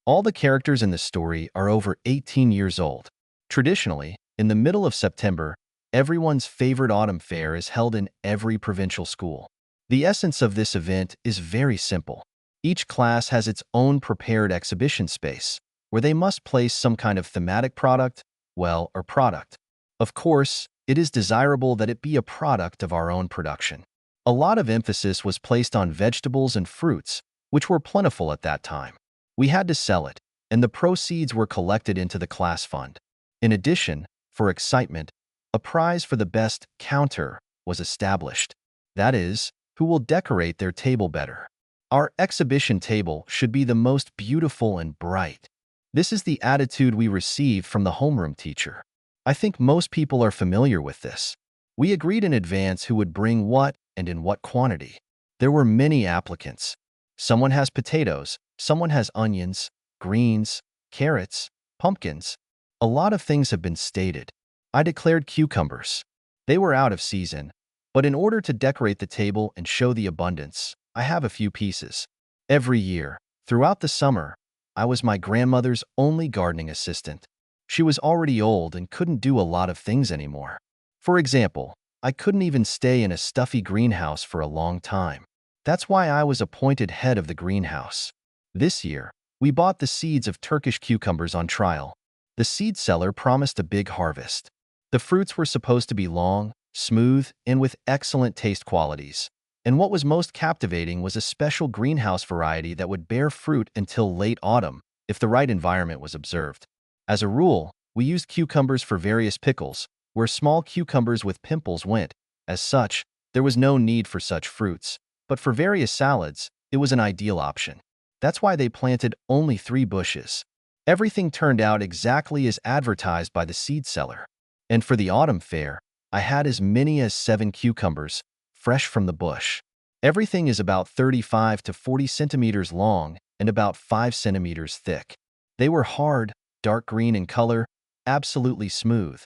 All the characters in the story are over 18 years old. Traditionally, in the middle of September, everyone's favorite autumn fair is held in every provincial school. The essence of this event is very simple. Each class has its own prepared exhibition space, where they must place some kind of thematic product, or product. Of course, it is desirable that it be a product of our own production. A lot of emphasis was placed on vegetables and fruits, which were plentiful at that time. We had to sell it, and the proceeds were collected into the class fund. In addition, for excitement, a prize for the best counter was established. That is, who will decorate their table better. Our exhibition table should be the most beautiful and bright. This is the attitude we received from the homeroom teacher. I think most people are familiar with this. We agreed in advance who would bring what and in what quantity. There were many applicants. Someone has potatoes, someone has onions, greens, carrots, pumpkins. A lot of things have been stated. I declared cucumbers. They were out of season, but in order to decorate the table and show the abundance, I have a few pieces. Every year, throughout the summer, I was my grandmother's only gardening assistant. She was already old and couldn't do a lot of things anymore. For example, I couldn't even stay in a stuffy greenhouse for a long time. That's why I was appointed head of the greenhouse. This year, we bought the seeds of Turkish cucumbers on trial. The seed seller promised a big harvest. The fruits were supposed to be long, smooth, and with excellent taste qualities. And what was most captivating was a special greenhouse variety that would bear fruit until late autumn if the right environment was observed. As a rule, we used cucumbers for various pickles, where small cucumbers with pimples went. As such, there was no need for such fruits, but for various salads, it was an ideal option. That's why they planted only 3 bushes. Everything turned out exactly as advertised by the seed seller. And for the autumn fair, I had as many as 7 cucumbers, fresh from the bush. Everything is about 35 to 40 centimeters long and about 5 centimeters thick. They were hard, dark green in color, absolutely smooth,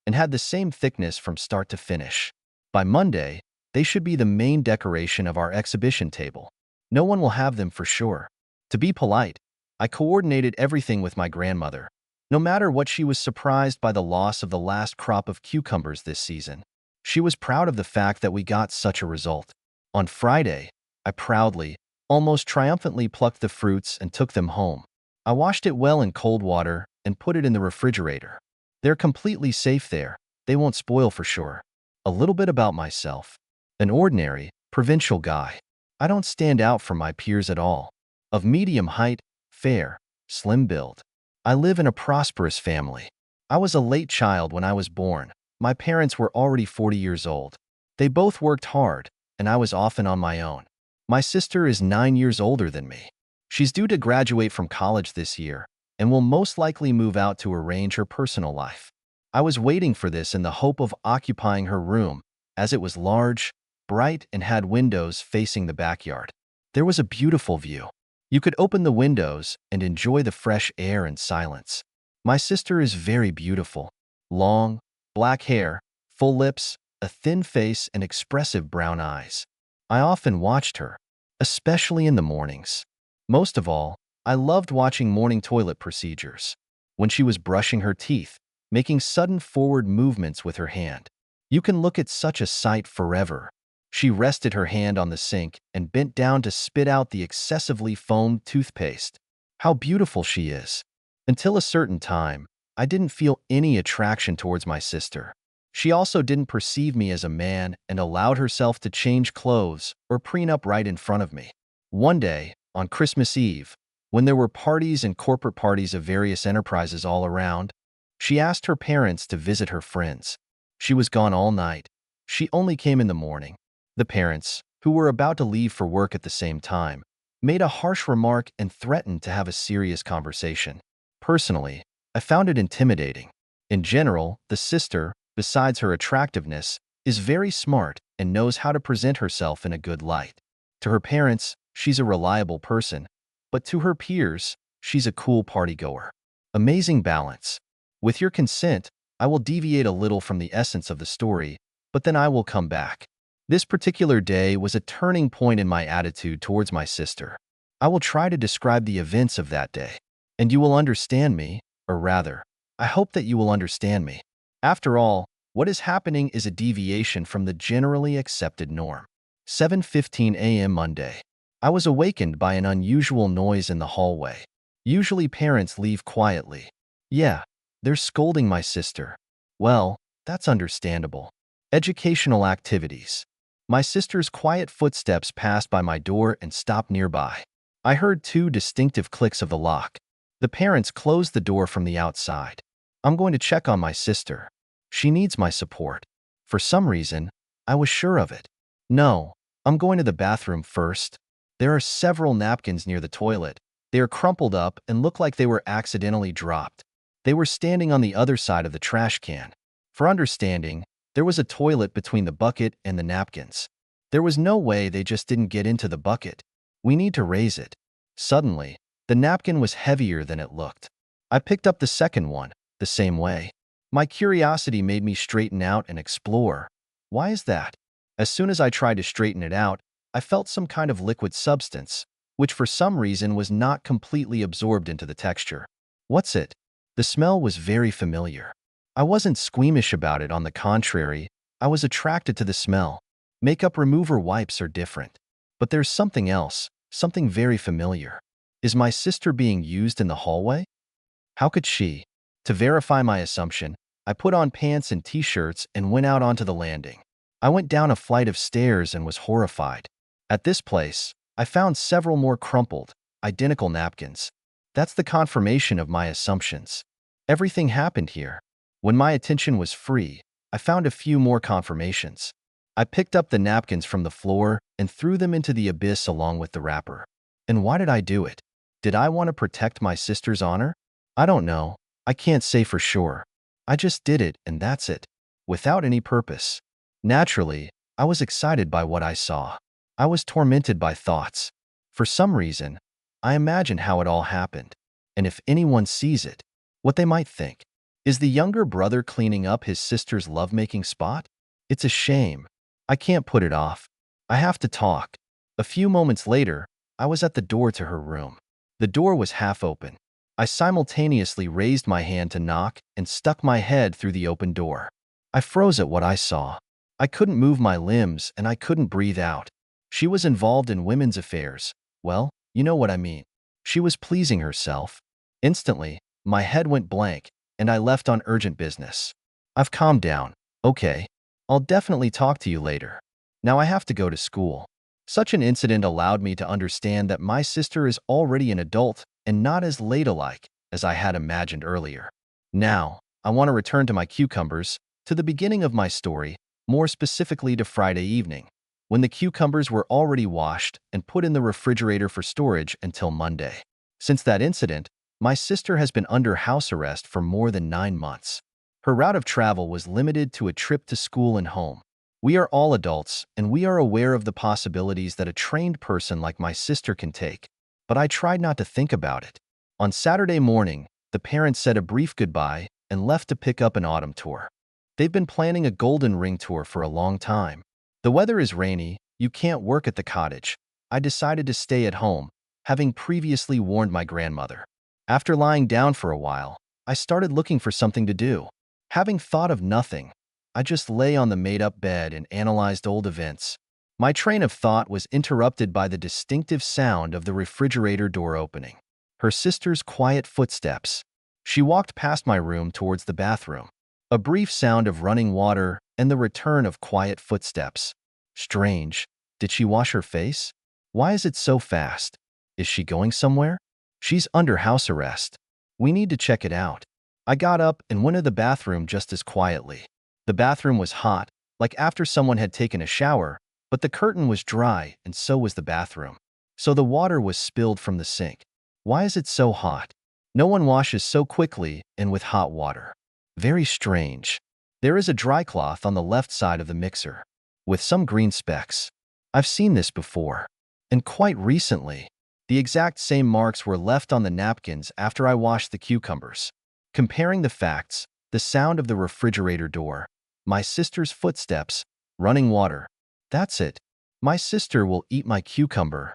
and had the same thickness from start to finish. By Monday, they should be the main decoration of our exhibition table. No one will have them for sure. To be polite, I coordinated everything with my grandmother. No matter what, she was surprised by the loss of the last crop of cucumbers this season. She was proud of the fact that we got such a result. On Friday, I proudly, almost triumphantly plucked the fruits and took them home. I washed it well in cold water and put it in the refrigerator. They're completely safe there. They won't spoil for sure. A little bit about myself. An ordinary, provincial guy. I don't stand out from my peers at all. Of medium height, fair, slim build. I live in a prosperous family. I was a late child when I was born. My parents were already 40 years old. They both worked hard, and I was often on my own. My sister is 9 years older than me. She's due to graduate from college this year and will most likely move out to arrange her personal life. I was waiting for this in the hope of occupying her room, as it was large, bright, and had windows facing the backyard. There was a beautiful view. You could open the windows and enjoy the fresh air and silence. My sister is very beautiful. Long, black hair, full lips, a thin face, and expressive brown eyes. I often watched her, especially in the mornings. Most of all, I loved watching morning toilet procedures. When she was brushing her teeth, making sudden forward movements with her hand. You can look at such a sight forever. She rested her hand on the sink and bent down to spit out the excessively foamed toothpaste. How beautiful she is. Until a certain time, I didn't feel any attraction towards my sister. She also didn't perceive me as a man and allowed herself to change clothes or preen up right in front of me. One day, on Christmas Eve, when there were parties and corporate parties of various enterprises all around, she asked her parents to visit her friends. She was gone all night. She only came in the morning. The parents, who were about to leave for work at the same time, made a harsh remark and threatened to have a serious conversation. Personally, I found it intimidating. In general, the sister, besides her attractiveness, is very smart and knows how to present herself in a good light. To her parents, she's a reliable person, but to her peers, she's a cool partygoer. Amazing balance. With your consent, I will deviate a little from the essence of the story, but then I will come back. This particular day was a turning point in my attitude towards my sister. I will try to describe the events of that day. And you will understand me, or rather, I hope that you will understand me. After all, what is happening is a deviation from the generally accepted norm. 7:15 a.m. Monday. I was awakened by an unusual noise in the hallway. Usually parents leave quietly. Yeah, they're scolding my sister. Well, that's understandable. Educational activities. My sister's quiet footsteps passed by my door and stopped nearby. I heard two distinctive clicks of the lock. The parents closed the door from the outside. I'm going to check on my sister. She needs my support. For some reason, I was sure of it. No, I'm going to the bathroom first. There are several napkins near the toilet. They are crumpled up and look like they were accidentally dropped. They were standing on the other side of the trash can. For understanding, there was a toilet between the bucket and the napkins. There was no way they just didn't get into the bucket. We need to raise it. Suddenly, the napkin was heavier than it looked. I picked up the second one, the same way. My curiosity made me straighten out and explore. Why is that? As soon as I tried to straighten it out, I felt some kind of liquid substance, which for some reason was not completely absorbed into the texture. What's it? The smell was very familiar. I wasn't squeamish about it, on the contrary, I was attracted to the smell. Makeup remover wipes are different. But there's something else, something very familiar. Is my sister being used in the hallway? How could she? To verify my assumption, I put on pants and t-shirts and went out onto the landing. I went down a flight of stairs and was horrified. At this place, I found several more crumpled, identical napkins. That's the confirmation of my assumptions. Everything happened here. When my attention was free, I found a few more confirmations. I picked up the napkins from the floor and threw them into the abyss along with the wrapper. And why did I do it? Did I want to protect my sister's honor? I don't know. I can't say for sure. I just did it, and that's it. Without any purpose. Naturally, I was excited by what I saw. I was tormented by thoughts. For some reason, I imagined how it all happened. And if anyone sees it, what they might think. Is the younger brother cleaning up his sister's lovemaking spot? It's a shame. I can't put it off. I have to talk. A few moments later, I was at the door to her room. The door was half open. I simultaneously raised my hand to knock and stuck my head through the open door. I froze at what I saw. I couldn't move my limbs and I couldn't breathe out. She was involved in women's affairs. Well, you know what I mean. She was pleasing herself. Instantly, my head went blank and I left on urgent business. I've calmed down. Okay. I'll definitely talk to you later. Now I have to go to school. Such an incident allowed me to understand that my sister is already an adult and not as ladylike as I had imagined earlier. Now, I want to return to my cucumbers, to the beginning of my story, more specifically to Friday evening, when the cucumbers were already washed and put in the refrigerator for storage until Monday. Since that incident, my sister has been under house arrest for more than 9 months. Her route of travel was limited to a trip to school and home. We are all adults, and we are aware of the possibilities that a trained person like my sister can take, but I tried not to think about it. On Saturday morning, the parents said a brief goodbye and left to pick up an autumn tour. They've been planning a golden ring tour for a long time. The weather is rainy, you can't work at the cottage. I decided to stay at home, having previously warned my grandmother. After lying down for a while, I started looking for something to do. Having thought of nothing, I just lay on the made-up bed and analyzed old events. My train of thought was interrupted by the distinctive sound of the refrigerator door opening. Her sister's quiet footsteps. She walked past my room towards the bathroom. A brief sound of running water and the return of quiet footsteps. Strange. Did she wash her face? Why is it so fast? Is she going somewhere? She's under house arrest. We need to check it out. I got up and went to the bathroom just as quietly. The bathroom was hot, like after someone had taken a shower, but the curtain was dry and so was the bathroom. So the water was spilled from the sink. Why is it so hot? No one washes so quickly and with hot water. Very strange. There is a dry cloth on the left side of the mixer, with some green specks. I've seen this before. And quite recently, the exact same marks were left on the napkins after I washed the cucumbers. Comparing the facts, the sound of the refrigerator door, my sister's footsteps, running water. That's it. My sister will eat my cucumber.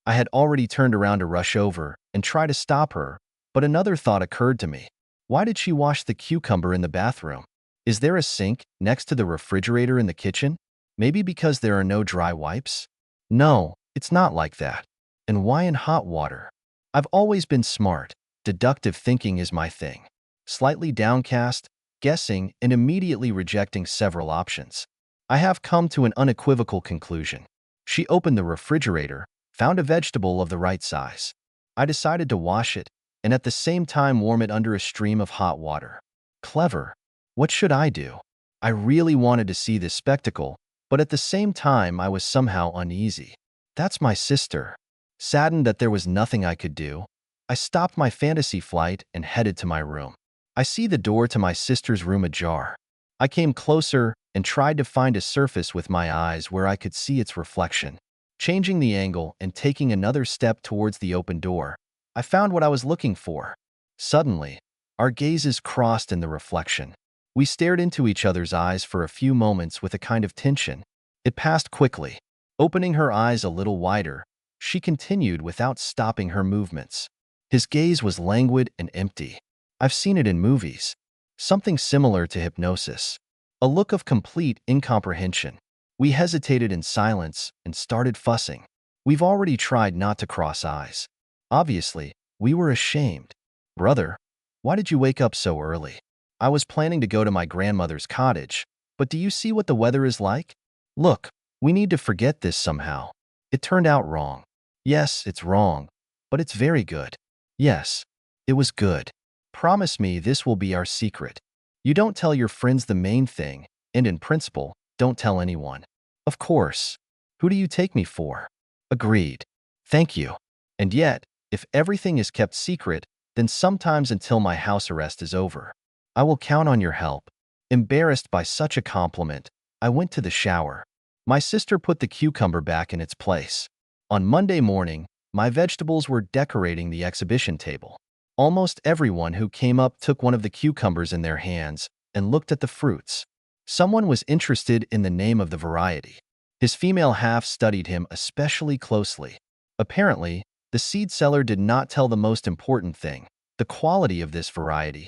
I had already turned around to rush over and try to stop her, But another thought occurred to me. Why did she wash the cucumber in the bathroom? Is there a sink next to the refrigerator in the kitchen? Maybe because there are no dry wipes? No, it's not like that. And why in hot water? I've always been smart. Deductive thinking is my thing. Slightly downcast, guessing, and immediately rejecting several options. I have come to an unequivocal conclusion. She opened the refrigerator, found a vegetable of the right size. I decided to wash it, and at the same time warm it under a stream of hot water. Clever. What should I do? I really wanted to see this spectacle, but at the same time I was somehow uneasy. That's my sister. Saddened that there was nothing I could do, I stopped my fantasy flight and headed to my room. I see the door to my sister's room ajar. I came closer and tried to find a surface with my eyes where I could see its reflection. Changing the angle and taking another step towards the open door, I found what I was looking for. Suddenly, our gazes crossed in the reflection. We stared into each other's eyes for a few moments with a kind of tension. It passed quickly. Opening her eyes a little wider, she continued without stopping her movements. His gaze was languid and empty. I've seen it in movies. Something similar to hypnosis. A look of complete incomprehension. We hesitated in silence and started fussing. We've already tried not to cross eyes. Obviously, we were ashamed. Brother, why did you wake up so early? I was planning to go to my grandmother's cottage, but do you see what the weather is like? Look, we need to forget this somehow. It turned out wrong. Yes, it's wrong, but it's very good. Yes, it was good. Promise me this will be our secret. You don't tell your friends the main thing, and in principle, don't tell anyone. Of course. Who do you take me for? Agreed. Thank you. And yet, if everything is kept secret, then sometimes until my house arrest is over. I will count on your help. Embarrassed by such a compliment, I went to the shower. My sister put the cucumber back in its place. On Monday morning, my vegetables were decorating the exhibition table. Almost everyone who came up took one of the cucumbers in their hands and looked at the fruits. Someone was interested in the name of the variety. His female half studied him especially closely. Apparently, the seed seller did not tell the most important thing, the quality of this variety.